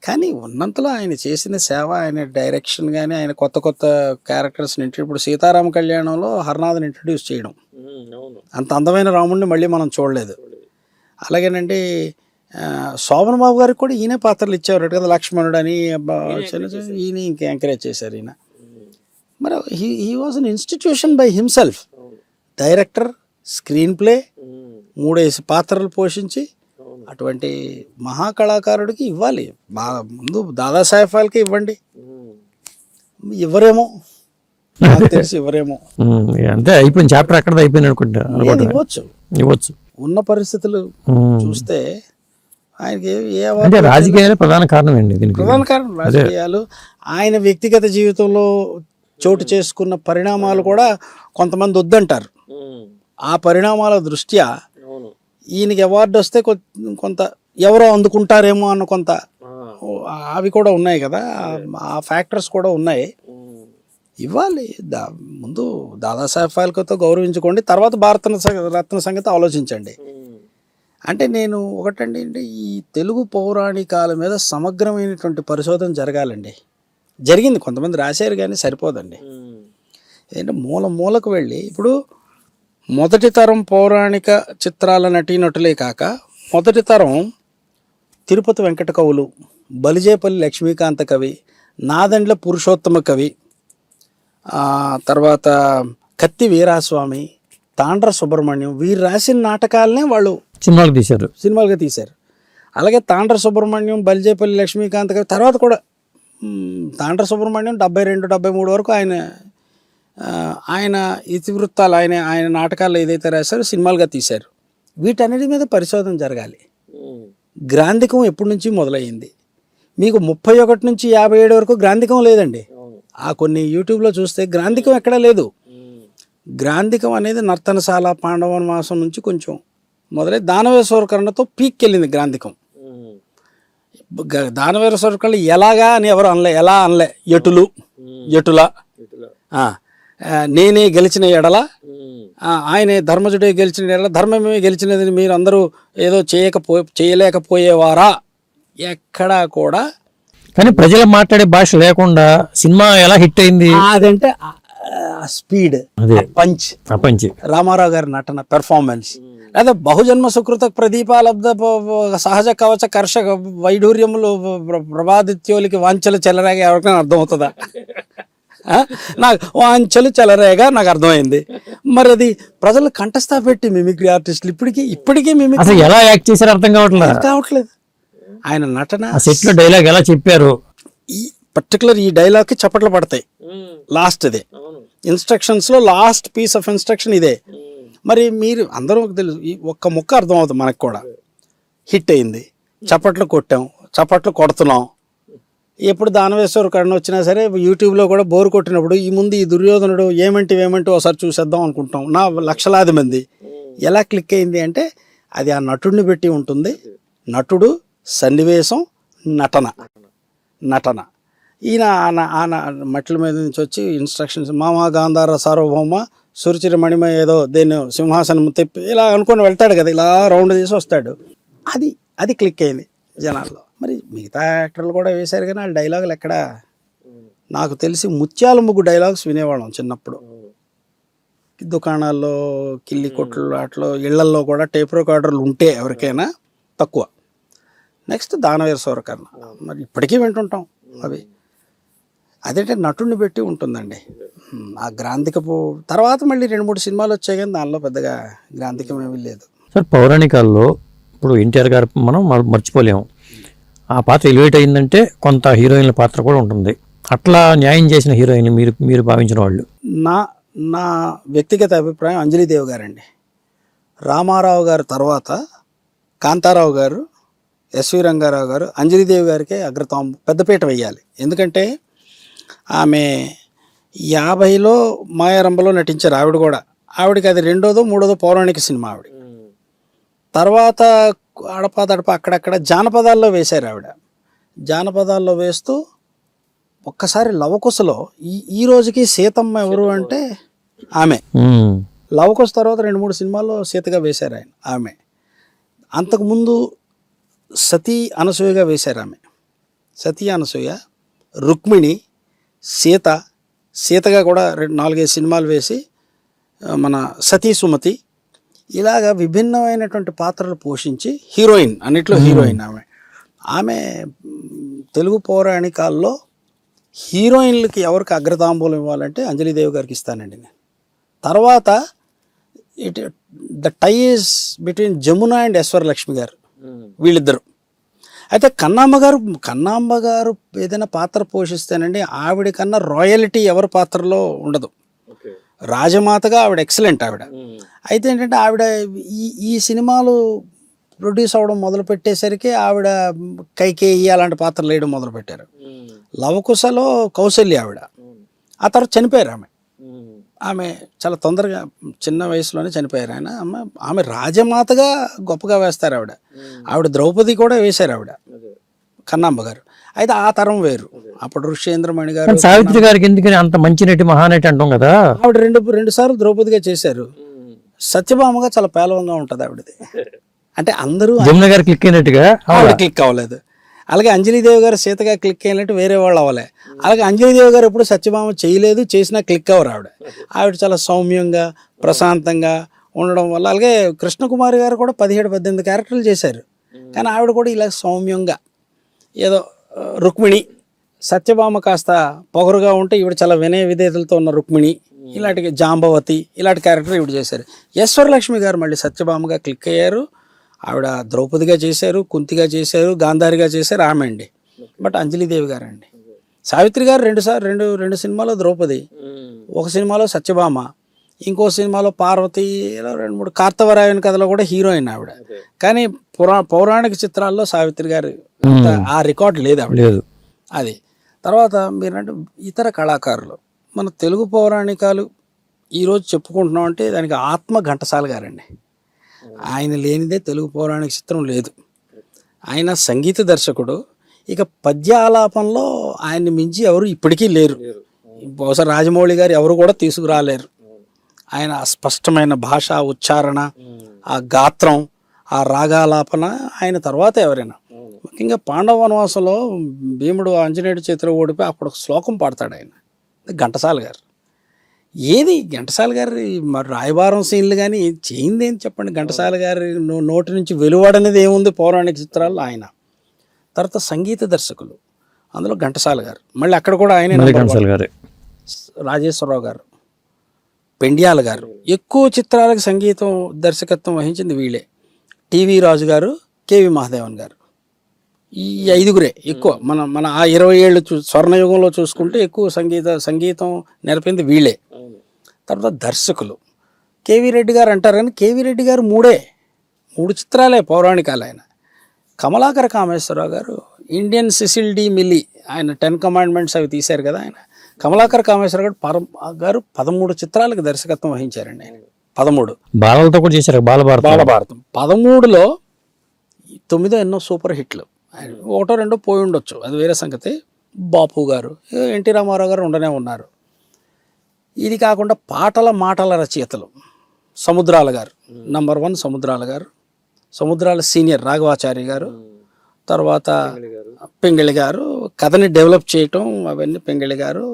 కానీ ఉన్నంతలో ఆయన చేసిన సేవ, ఆయన డైరెక్షన్ కానీ, ఆయన కొత్త కొత్త క్యారెక్టర్స్ని ఇప్పుడు సీతారామ కళ్యాణంలో హర్నాథ్ని ఇంట్రడ్యూస్ చేయడం, అంత అందమైన రాముడిని మళ్ళీ మనం చూడలేదు. అలాగేనండి శోభన్ బాబు గారికి కూడా ఈయనే పాత్రలు ఇచ్చేవారు కదా, లక్ష్మణుడు అని ఈయన ఇంకా ఎంకరేజ్ చేశారు ఈయన. మరి he was an institution by himself. Director, screen play, 3 పాత్రలు పోషించి అటువంటి మహాకళాకారుడికి ఇవ్వాలి. ముందు దాదాసాహెబ్ ఫాల్కే ఇవ్వండి, ఇవ్వరేమో, నాకు తెలిసి ఇవ్వరేమో. అంతే అయిపోయింది, చాప్టర్ అక్కడ అయిపోయింది అనుకుంటా. ఇవ్వచ్చు ఉన్న పరిస్థితులు చూస్తే ఆయనకి అంటే రాజకీయాలే ప్రధాన కారణం అండి దీనికి. ప్రధాన కారణం రాజకీయాలు. ఆయన వ్యక్తిగత జీవితంలో చోటు చేసుకున్న పరిణామాలు కూడా కొంతమంది వద్దంటారు. ఆ పరిణామాల దృష్ట్యా ఈయనకి అవార్డు వస్తే కొంత ఎవరో అందుకుంటారేమో అన్న కొంత అవి కూడా ఉన్నాయి కదా, ఆ ఫ్యాక్టర్స్ కూడా ఉన్నాయి. ఇవ్వాలి. ముందు దాదాసాహెబ్ ఫాల్కేతో గౌరవించుకోండి, తర్వాత భారత రత్న సంగతి ఆలోచించండి. అంటే నేను ఒకటండి, ఈ తెలుగు పౌరాణికాల మీద సమగ్రమైనటువంటి పరిశోధన జరగాలండి. జరిగింది, కొంతమంది రాశారు కానీ సరిపోదండి. ఏంటంటే మూలకు వెళ్ళి ఇప్పుడు మొదటి తరం పౌరాణిక చిత్రాల నటీనటులే కాక మొదటి తరం తిరుపతి వెంకట కవులు, బలిజేపల్లి లక్ష్మీకాంత కవి, నాదెండ్ల పురుషోత్తమ కవి, తర్వాత కత్తి వీరాస్వామి, తాండ్ర సుబ్రహ్మణ్యం, వీరు రాసిన నాటకాలనే వాళ్ళు సినిమాలుగా తీశారు. అలాగే తాండ్ర సుబ్రహ్మణ్యం, బలిజేపల్లి లక్ష్మీకాంత కవి, తర్వాత కూడా తాండ్ర సుబ్రహ్మణ్యం 72, 73 వరకు ఆయన ఇతివృత్తాలు, ఆయన నాటకాల్లో ఏదైతే రాశారో సినిమాలుగా తీశారు. వీటన్నిటి మీద పరిశోధన జరగాలి. గ్రాంధికం ఎప్పటి నుంచి మొదలయ్యింది? మీకు 31 నుంచి 57 వరకు గ్రాంధికం లేదండి. కొన్ని యూట్యూబ్లో చూస్తే గ్రాంధికం ఎక్కడా లేదు. గ్రాంధికం అనేది నర్తనశాల, పాండవన్మాసం నుంచి కొంచెం మొదలై దానవేశ్వరకరణతో పీక్కి వెళ్ళింది గ్రాంధికం. దానవేశ్వరకరణ ఎలాగా అని ఎవరు అనలే, ఎలా అనలే, ఎటుల నేనే గెలిచిన ఎడల, ఆయనే ధర్మజుడే గెలిచిన ఎడల, ధర్మమే గెలిచినది మీరు అందరూ ఏదో చేయలేకపోయేవారా, ఎక్కడా కూడా. కానీ ప్రజలు మాట్లాడే భాష లేకుండా సినిమా ఎలా హిట్ అయింది? అదంటే స్పీడ్, పంచ్, రామారావు గారి నటన, పెర్ఫార్మెన్స్, లేదా బహుజన్మ సుకృత ప్రదీపాలబ్ధ సహజ కవచ కర్షక వైఢూర్యములు ప్రభాదిత్యోలికి వాంఛలు చెలరేగా ఎవరికైనా అర్థమవుతుందా? నాకు వాంఛలు చెలరేగా నాకు అర్థమైంది. మరి అది ప్రజలు కంఠస్థా పెట్టి మిమిక్రీ ఆర్టిస్టులు ఇప్పటికీ మిమిక్రీ ఎలా యాక్ట్ చేశారు అర్థం కావట్లేదు. ఆయన నటన, సెట్ లో డైలాగ్ ఎలా చెప్పారు, ఈ పర్టికులర్ ఈ డైలాగ్ కి చప్పట్లు పడతాయి. లాస్ట్ ఇదే ఇన్స్ట్రక్షన్స్ లో లాస్ట్ పీస్ ఆఫ్ ఇన్స్ట్రక్షన్ ఇదే. మరి మీరు అందరూ తెలుసు, ఈ ఒక్క ముక్క అర్థం అవుతుంది. మనకు కూడా హిట్ అయింది, చప్పట్లు కొట్టాం, చప్పట్లు కొడుతున్నాం. ఎప్పుడు దానవేశ్వర కరణ వచ్చినా సరే యూట్యూబ్లో కూడా బోరు కొట్టినప్పుడు ఈ ముందు ఈ దుర్యోధనుడు ఏమంటే ఒకసారి చూసేద్దాం అనుకుంటాం. నా లక్షలాది మంది ఎలా క్లిక్ అయింది అంటే అది ఆ నటుడిని పెట్టి ఉంటుంది. నటుడు, సన్నివేశం, నటన. ఈయన మట్ల మీద నుంచి వచ్చి ఇన్స్ట్రక్షన్స్, మామ గాంధార సార్వభౌమ సురుచిర మణిమ ఏదో దేన్ని సింహాసనం తెప్పి ఇలా అనుకొని వెళ్తాడు కదా, ఇలా రౌండ్ చేసి వస్తాడు. అది క్లిక్ అయింది జనాల్లో. మరి మిగతా యాక్టర్లు కూడా వేశారు కానీ వాళ్ళ డైలాగులు ఎక్కడా? నాకు తెలిసి ముత్యాల ముగ్గు డైలాగ్స్ వినేవాళ్ళం చిన్నప్పుడు. దుకాణాల్లో, కిల్లి కొట్లు, అట్లో ఇళ్లల్లో కూడా టేప్ రికార్డర్లు ఉంటే ఎవరికైనా తక్కువ. నెక్స్ట్ దానవీర సూరకర్ణ, మరి ఇప్పటికీ వింటుంటాం అవి. అదేంటే నటుడిని పెట్టి ఉంటుందండి. ఆ గ్రాంధికపు తర్వాత మళ్ళీ 2-3 సినిమాలు వచ్చాయి కానీ దానిలో పెద్దగా గ్రాంధికం ఏమీ లేదు. సార్ పౌరాణికాల్లో ఇప్పుడు ఎన్టీఆర్ గారు మనం మర్చిపోలేము. ఆ పాత్ర ఎలివేట్ అయిందంటే కొంత హీరోయిన్ల పాత్ర కూడా ఉంటుంది. అట్లా న్యాయం చేసిన హీరోయిన్ మీరు భావించిన వాళ్ళు? నా వ్యక్తిగత అభిప్రాయం అంజలిదేవి గారండి. రామారావు గారు తర్వాత కాంతారావు గారు, ఎస్వి రంగారావు గారు, అంజలిదేవి గారికే పెద్దపీట వేయాలి. ఎందుకంటే ఆమె 50లో మాయారంభలో నటించారు. ఆవిడకి అది 2వ 3వ పౌరాణిక సినిమా. ఆవిడ తర్వాత అడపాదడప అక్కడక్కడ జానపదాల్లో వేశారు. ఆవిడ జానపదాల్లో వేస్తూ ఒక్కసారి లవకుశలో ఈ రోజుకి సీతమ్మ ఎవరు అంటే ఆమె. లవకుశ తర్వాత 2-3 సినిమాల్లో సీతగా వేశారు ఆమె. అంతకుముందు సతీ అనసూయగా వేశారు ఆమె. సతీ అనసూయ, రుక్మిణి, సీతగా కూడా 4-5 సినిమాలు వేసి మన సతీ సుమతి, ఇలాగా విభిన్నమైనటువంటి పాత్రలు పోషించి హీరోయిన్, అన్నిట్లో హీరోయిన్ ఆమె తెలుగు పౌరాణికాల్లో హీరోయిన్లకి ఎవరికి అగ్రతాంబూలం ఇవ్వాలంటే అంజలిదేవి గారికి ఇస్తానండి నేను. తర్వాత the tie is between Jamuna and Lakshmi garu, వీళ్ళిద్దరు. అయితే కన్నాంబ గారు ఏదైనా పాత్ర పోషిస్తేనండి ఆవిడ కన్నా రాయల్టీ ఎవరి పాత్రలో ఉండదు. రాజమాతగా ఆవిడ ఎక్సలెంట్ ఆవిడ. అయితే ఏంటంటే ఆవిడ ఈ సినిమాలు ప్రొడ్యూస్ అవ్వడం మొదలు పెట్టేసరికి ఆవిడ కైకేయి అలాంటి పాత్రలు వేయడం మొదలు పెట్టారు. లవకుశలో కౌశల్య ఆవిడ, ఆ తర్వాత చనిపోయారు ఆమె చాలా తొందరగా చిన్న వయసులోనే చనిపోయారు ఆమె రాజమాతగా గొప్పగా వేస్తారు ఆవిడ ద్రౌపది కూడా వేశారు ఆవిడ కన్నాంబ గారు. అయితే ఆ తరం వేరు. అప్పుడు ఋష్యేంద్రమణి గారు, సావిత్రి గారికి ఎందుకని అంత మంచి నటి మహానటి అంటాం కదా, ఆవిడ రెండు సార్లు ద్రౌపదిగా చేశారు. సత్యభామగా చాలా పేలవంగా ఉంటుంది ఆవిడది. అంటే అందరూ జమున గారు క్లిక్ అయినట్టుగా ఆవిడ క్లిక్ అవ్వలేదు. అలాగే అంజలిదేవి గారు సీతగా క్లిక్ అయినట్టు వేరే వాళ్ళు అవ్వలే. అలాగే అంజలిదేవి గారు ఎప్పుడు సత్యభామ చేయలేదు, చేసినా క్లిక్ అవ్వరు ఆవిడ చాలా సౌమ్యంగా ప్రశాంతంగా ఉండడం వల్ల. అలాగే కృష్ణకుమారి గారు కూడా 17-18 క్యారెక్టర్లు చేశారు, కానీ ఆవిడ కూడా ఇలా సౌమ్యంగా ఏదో రుక్మిణి, సత్యభామ కాస్త పొగరుగా ఉంటే ఈవిడ చాలా వినయ విధేతలతో ఉన్న రుక్మిణి, ఇలాంటి జాంబవతి, ఇలాంటి క్యారెక్టర్ ఈవిడ చేశారు. లక్ష్మి గారు మళ్ళీ సత్యభామగా క్లిక్ అయ్యారు. ఆవిడ ద్రౌపదిగా చేశారు, కుంతిగా చేశారు, గాంధారిగా చేశారు ఆమె అండి. బట్ అంజలిదేవి గారు అండి. సావిత్రి గారు రెండు సినిమాలో ద్రౌపది, ఒక సినిమాలో సత్యభామ, ఇంకో సినిమాలో పార్వతి, ఇలా 2-3 కార్తవరాయన్ కథలో కూడా హీరోయిన్ ఆవిడ. కానీ పౌరాణిక చిత్రాల్లో సావిత్రి గారు ఆ రికార్డు లేదు ఆవిడ. అది తర్వాత మీరంటే ఇతర కళాకారులు, మన తెలుగు పౌరాణికాలు ఈరోజు చెప్పుకుంటున్నాం అంటే దానికి ఆత్మ ఘంటసాల గారండి. ఆయన లేనిదే తెలుగు పౌరాణిక చిత్రం లేదు. ఆయన సంగీత దర్శకుడు. ఇక పద్య ఆలాపనలో ఆయన్ని మించి ఎవరు ఇప్పటికీ లేరు. బహుశా రాజమౌళి గారు ఎవరు కూడా తీసుకురాలేరు. ఆయన స్పష్టమైన భాష, ఉచ్చారణ, ఆ గాత్రం, ఆ రాగాలాపన ఆయన తర్వాత ఎవరైనా. ముఖ్యంగా పాండవ వనవాసంలో భీముడు ఆంజనేయుడి చేతిలో ఓడిపోయి అప్పుడు ఒక శ్లోకం పాడతాడు ఆయన, ఘంటసాల గారు. ఏది ఘంటసాల గారి మరి రాయబారం సీన్లు కానీ చేయింది ఏంటి చెప్పండి. ఘంటసాల గారి నోటి నుంచి వెలువడనేది ఏముంది పౌరాణిక చిత్రాల్లో ఆయన. తర్వాత సంగీత దర్శకులు, అందులో ఘంటసాల గారు, మళ్ళీ అక్కడ కూడా ఆయన రాజేశ్వరరావు గారు, పెండ్యాల గారు. ఎక్కువ చిత్రాలకు సంగీతం దర్శకత్వం వహించింది వీళ్ళే. టీవీ రాజు గారు, కేవి మహాదేవన్ గారు, ఈ 5గురే ఎక్కువ. మన ఆ 20 ఏళ్ళు స్వర్ణయుగంలో చూసుకుంటే ఎక్కువ సంగీతం నేర్పింది వీళ్ళే. తర్వాత దర్శకులు కేవీ రెడ్డి గారు అంటారు, కానీ కేవీ రెడ్డి గారు 3 చిత్రాలే పౌరాణికాలు ఆయన. కమలాకర కామేశ్వరరావు గారు, ఇండియన్ సిసిల్ డి మిల్లీ, ఆయన 10 కమాండ్మెంట్స్ అవి తీశారు కదా ఆయన. కమలాకర కామేశ్వరరావు గారు 13 చిత్రాలకు దర్శకత్వం వహించారండి ఆయన. 13 బాలలతో కూడా చేశారు. బాలభారతం 13లో 9 ఎన్నో సూపర్ హిట్లు. 1-2 పోయి ఉండొచ్చు, అది వేరే సంగతి. బాపు గారు, ఎన్టీ రామారావు గారు ఉండనే ఉన్నారు. ఇది కాకుండా మాటల రచయితలు సముద్రాల గారు, నంబర్ 1 సముద్రాల గారు, సముద్రాల సీనియర్ రాఘవాచారి గారు, తర్వాత పింగళి గారు, కథని డెవలప్ చేయటం అవన్నీ పింగళి గారు.